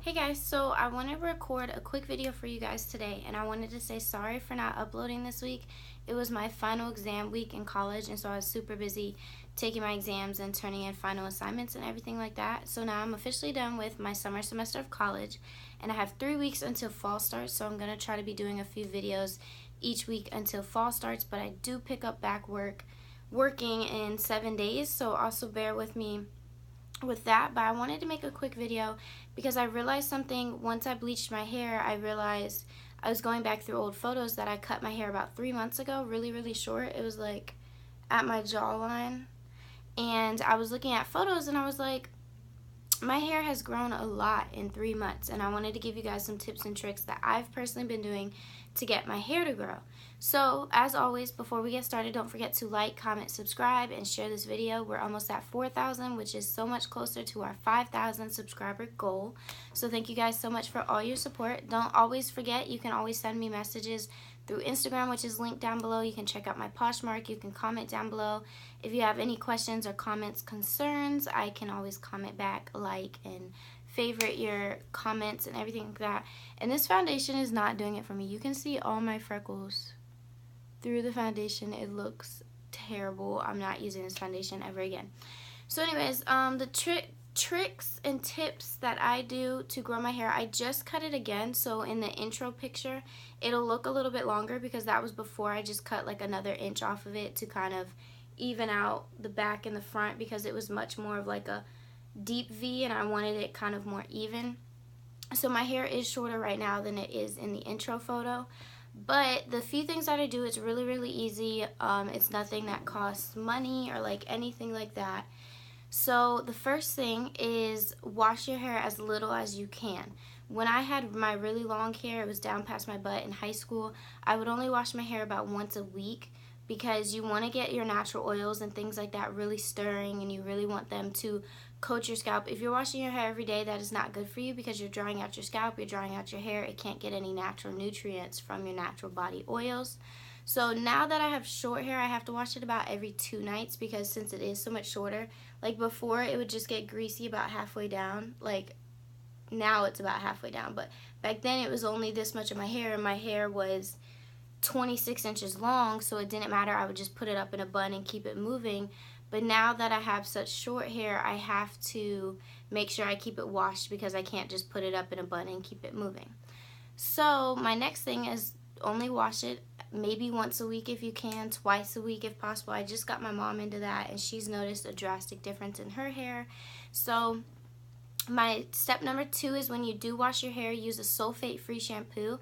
Hey guys, so I want to record a quick video for you guys today, and I wanted to say sorry for not uploading this week. It was my final exam week in college, and so I was super busy taking my exams and turning in final assignments and everything like that. So now I'm officially done with my summer semester of college, and I have 3 weeks until fall starts, so I'm going to try to be doing a few videos each week until fall starts, but I do pick up back working in 7 days, so also bear with me with that. But I wanted to make a quick video because I realized something. Once I bleached my hair, I realized I was going back through old photos that I cut my hair about 3 months ago, really short. It was like at my jawline, and I was looking at photos and I was like, my hair has grown a lot in 3 months, and I wanted to give you guys some tips and tricks that I've personally been doing to get my hair to grow. So as always, before we get started, don't forget to like, comment, subscribe, and share this video. We're almost at 4,000, which is so much closer to our 5,000 subscriber goal. So thank you guys so much for all your support. Don't always forget, you can always send me messages through Instagram, which is linked down below. You can check out my Poshmark. You can comment down below. If you have any questions or comments, concerns, I can always comment back, like, and favorite your comments and everything like that. And this foundation is not doing it for me. You can see all my freckles through the foundation. It looks terrible. I'm not using this foundation ever again. So anyways, the tricks and tips that I do to grow my hair, I just cut it again, so in the intro picture it'll look a little bit longer because that was before I just cut like another inch off of it to kind of even out the back and the front, because it was much more of like a deep V and I wanted it kind of more even. So my hair is shorter right now than it is in the intro photo, but the few things that I do, it's really easy. It's nothing that costs money or like anything like that. So the first thing is wash your hair as little as you can. When I had my really long hair, it was down past my butt in high school, I would only wash my hair about once a week, because you want to get your natural oils and things like that really stirring, and you really want them to coat your scalp. If you're washing your hair every day, that is not good for you because you're drying out your scalp, you're drying out your hair. It can't get any natural nutrients from your natural body oils. So now that I have short hair, I have to wash it about every 2 nights, because since it is so much shorter, like before it would just get greasy about halfway down. Like now it's about halfway down, but back then it was only this much of my hair, and my hair was 26 inches long, so it didn't matter. I would just put it up in a bun and keep it moving. But now that I have such short hair, I have to make sure I keep it washed, because I can't just put it up in a bun and keep it moving. So my next thing is only wash it maybe once a week if you can, twice a week if possible. I just got my mom into that, and she's noticed a drastic difference in her hair. So my step number 2 is, when you do wash your hair, use a sulfate-free shampoo.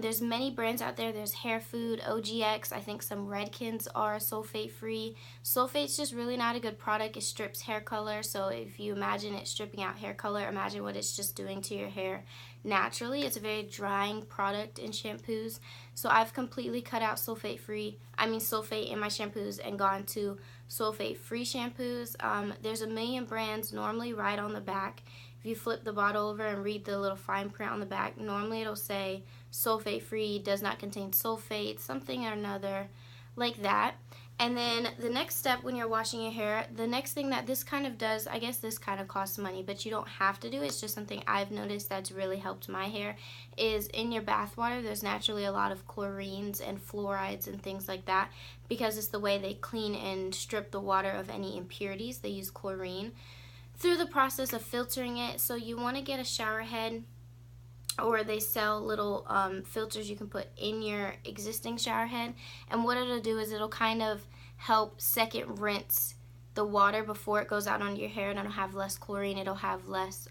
There's many brands out there. There's Hair Food, OGX, I think some Redkins are sulfate-free. Sulfate's just really not a good product. It strips hair color, so if you imagine it stripping out hair color, imagine what it's just doing to your hair naturally. It's a very drying product in shampoos, so I've completely cut out sulfate in my shampoos and gone to sulfate-free shampoos. There's a million brands, normally right on the back. If you flip the bottle over and read the little fine print on the back, normally it'll say sulfate-free, does not contain sulfate, something or another like that. And then the next step when you're washing your hair, the next thing that this kind of does, I guess this kind of costs money, but you don't have to do it. It's just something I've noticed that's really helped my hair, is in your bath water, there's naturally a lot of chlorines and fluorides and things like that, because it's the way they clean and strip the water of any impurities. They use chlorine through the process of filtering it. So you want to get a shower head, or they sell little filters you can put in your existing shower head, and what it'll do is it'll kind of help second rinse the water before it goes out onto your hair, and it'll have less chlorine, it'll have less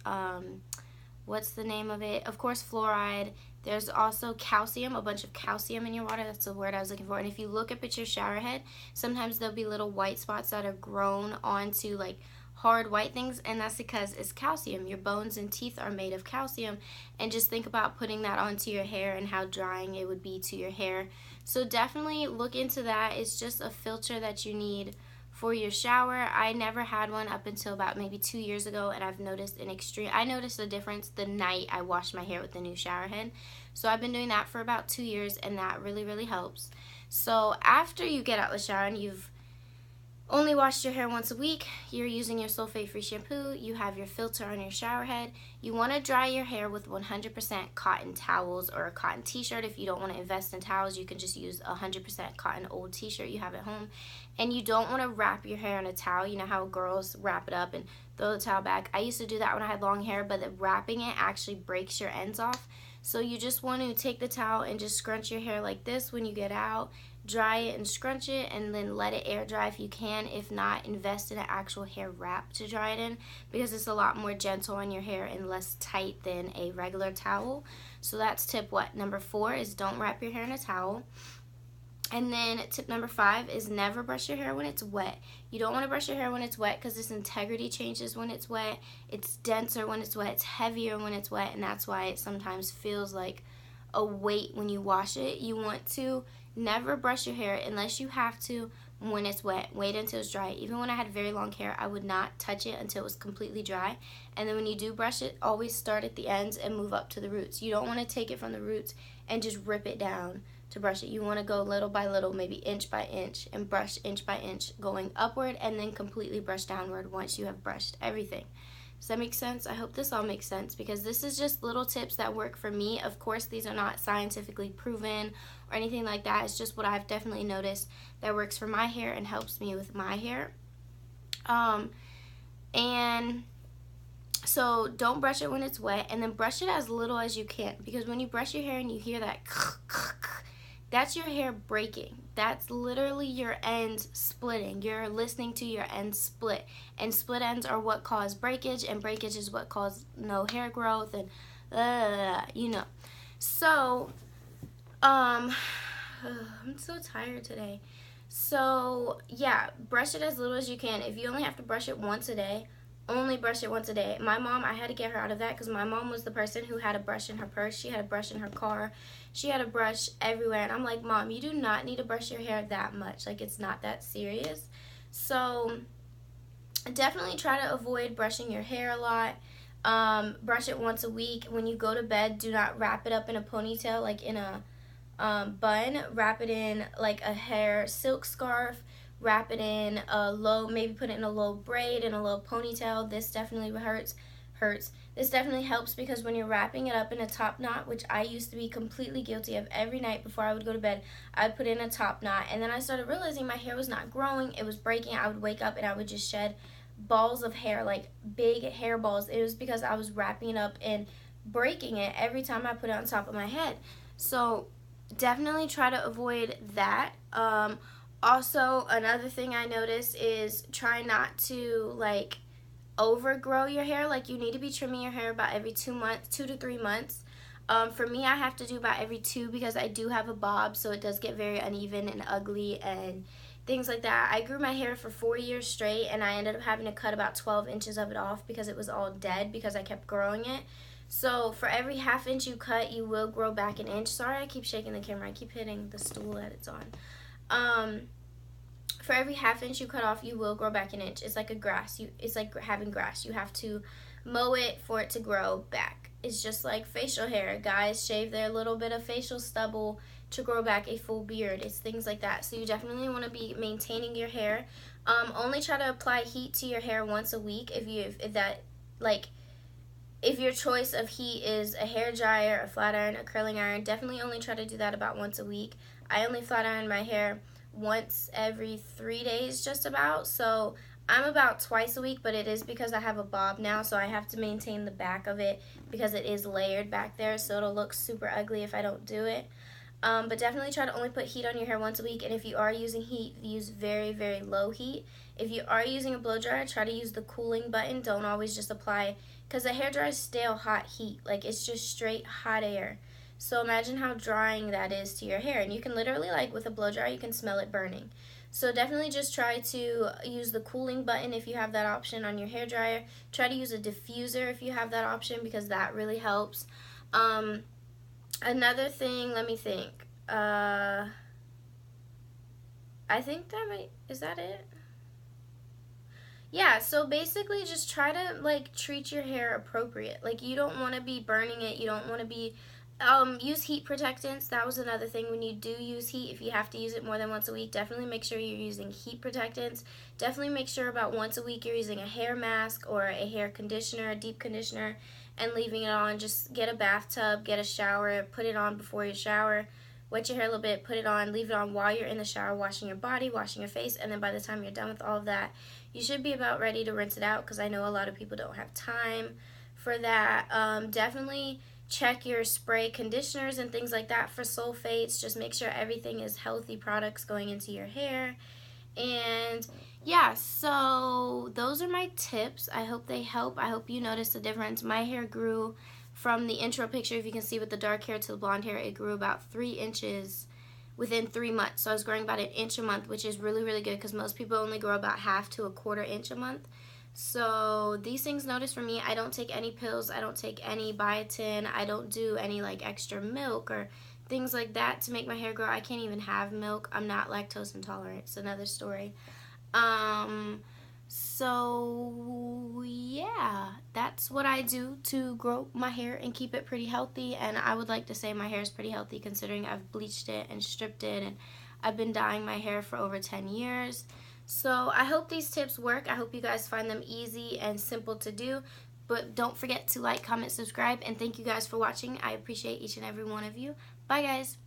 what's the name of it, of course fluoride. There's also calcium, a bunch of calcium in your water. That's the word I was looking for. And if you look up at your shower head, sometimes there'll be little white spots that are grown onto like hard white things, and that's because it's calcium. Your bones and teeth are made of calcium, and just think about putting that onto your hair and how drying it would be to your hair. So definitely look into that. It's just a filter that you need for your shower. I never had one up until about maybe 2 years ago, and I've noticed I noticed a difference the night I washed my hair with the new shower head. So I've been doing that for about 2 years, and that really helps. So after you get out of the shower and you've only wash your hair once a week, you're using your sulfate-free shampoo, you have your filter on your shower head. You want to dry your hair with 100% cotton towels or a cotton t-shirt. If you don't want to invest in towels, you can just use 100% cotton old t-shirt you have at home. And you don't want to wrap your hair in a towel. You know how girls wrap it up and throw the towel back? I used to do that when I had long hair, but the wrapping it actually breaks your ends off. So you just want to take the towel and just scrunch your hair like this when you get out. Dry it and scrunch it, and then let it air dry if you can. If not, invest in an actual hair wrap to dry it in, because it's a lot more gentle on your hair and less tight than a regular towel. So that's tip number 4 is don't wrap your hair in a towel. And then tip number 5 is never brush your hair when it's wet. You don't want to brush your hair when it's wet because its integrity changes when it's wet. It's denser when it's wet. It's heavier when it's wet, and that's why it sometimes feels like a weight when you wash it. You want to never brush your hair unless you have to when it's wet. Wait until it's dry. Even when I had very long hair, I would not touch it until it was completely dry. And then when you do brush it, always start at the ends and move up to the roots. You don't want to take it from the roots and just rip it down to brush it. You want to go little by little, maybe inch by inch, and brush inch by inch, going upward and then completely brush downward once you have brushed everything. Does that make sense? I hope this all makes sense, because this is just little tips that work for me. Of course, these are not scientifically proven or anything like that. It's just what I've definitely noticed that works for my hair and helps me with my hair. And so don't brush it when it's wet, and then brush it as little as you can, because when you brush your hair and you hear that that's your hair breaking. That's literally your ends splitting. You're listening to your ends split. And split ends are what cause breakage, and breakage is what cause no hair growth, and you know. So, I'm so tired today. So, yeah, brush it as little as you can. If you only have to brush it once a day, only brush it once a day. My mom, I had to get her out of that because my mom was the person who had a brush in her purse. She had a brush in her car. She had a brush everywhere. And I'm like, Mom, you do not need to brush your hair that much. Like, it's not that serious. So definitely try to avoid brushing your hair a lot. Brush it once a week. When you go to bed, do not wrap it up in a ponytail, like in a bun. Wrap it in like a hair silk scarf. Wrap it in a low, maybe put it in a low braid and a low ponytail. This definitely hurts. This definitely helps, because when you're wrapping it up in a top knot, which I used to be completely guilty of every night before I would go to bed, I would put in a top knot, and then I started realizing my hair was not growing. It was breaking. I would wake up and I would just shed balls of hair, like big hair balls. It was because I was wrapping it up and breaking it every time I put it on top of my head. So definitely try to avoid that. Also, another thing I noticed is try not to like overgrow your hair. Like, you need to be trimming your hair about every 2 months, 2 to 3 months. For me, I have to do about every 2 because I do have a bob, so it does get very uneven and ugly and things like that. I grew my hair for 4 years straight, and I ended up having to cut about 12 inches of it off because it was all dead because I kept growing it. So for every ½ inch you cut, you will grow back an inch. Sorry, I keep shaking the camera. I keep hitting the stool that it's on. For every ½ inch you cut off, you will grow back an inch. It's like a grass. It's like having grass. You have to mow it for it to grow back. It's just like facial hair. Guys shave their little bit of facial stubble to grow back a full beard. It's things like that. So you definitely want to be maintaining your hair. Only try to apply heat to your hair once a week. If your choice of heat is a hair dryer, a flat iron, a curling iron, definitely only try to do that about once a week. I only flat iron my hair once every 3 days just about, so I'm about twice a week, but it is because I have a bob now, so I have to maintain the back of it because it is layered back there, so it'll look super ugly if I don't do it. But definitely try to only put heat on your hair once a week, and if you are using heat, use very, very low heat. If you are using a blow dryer, try to use the cooling button. Don't always just apply, because a hair dryer is stale hot heat. Like, it's just straight hot air. So imagine how drying that is to your hair. And you can literally, like with a blow dryer, you can smell it burning. So definitely just try to use the cooling button if you have that option on your hair dryer. Try to use a diffuser if you have that option, because that really helps. Another thing, let me think. I think is that it? Yeah, so basically just try to like treat your hair appropriate. Like, you don't want to be burning it. You don't want to be Use heat protectants. That was another thing. When you do use heat, if you have to use it more than once a week, definitely make sure you're using heat protectants. Definitely make sure about once a week you're using a hair mask or a hair conditioner, a deep conditioner, and leaving it on. Just get a bathtub, get a shower, put it on before you shower, wet your hair a little bit, put it on, leave it on while you're in the shower, washing your body, washing your face, and then by the time you're done with all of that, you should be about ready to rinse it out, because I know a lot of people don't have time for that. Definitely check your spray conditioners and things like that for sulfates. Just make sure everything is healthy products going into your hair. And yeah, so those are my tips. I hope they help. I hope you noticed the difference. My hair grew from the intro picture, if you can see, with the dark hair to the blonde hair. It grew about 3 inches within 3 months. So I was growing about 1 inch a month, which is really, really good, because most people only grow about 1/2 to 1/4 inch a month. So these things notice for me. I don't take any pills. I don't take any biotin. I don't do any like extra milk or things like that to make my hair grow. I can't even have milk. I'm not lactose intolerant. It's another story. So yeah, that's what I do to grow my hair and keep it pretty healthy. And I would like to say my hair is pretty healthy, considering I've bleached it and stripped it, and I've been dyeing my hair for over 10 years. So I hope these tips work. I hope you guys find them easy and simple to do. But don't forget to like, comment, subscribe, and thank you guys for watching. I appreciate each and every one of you. Bye, guys.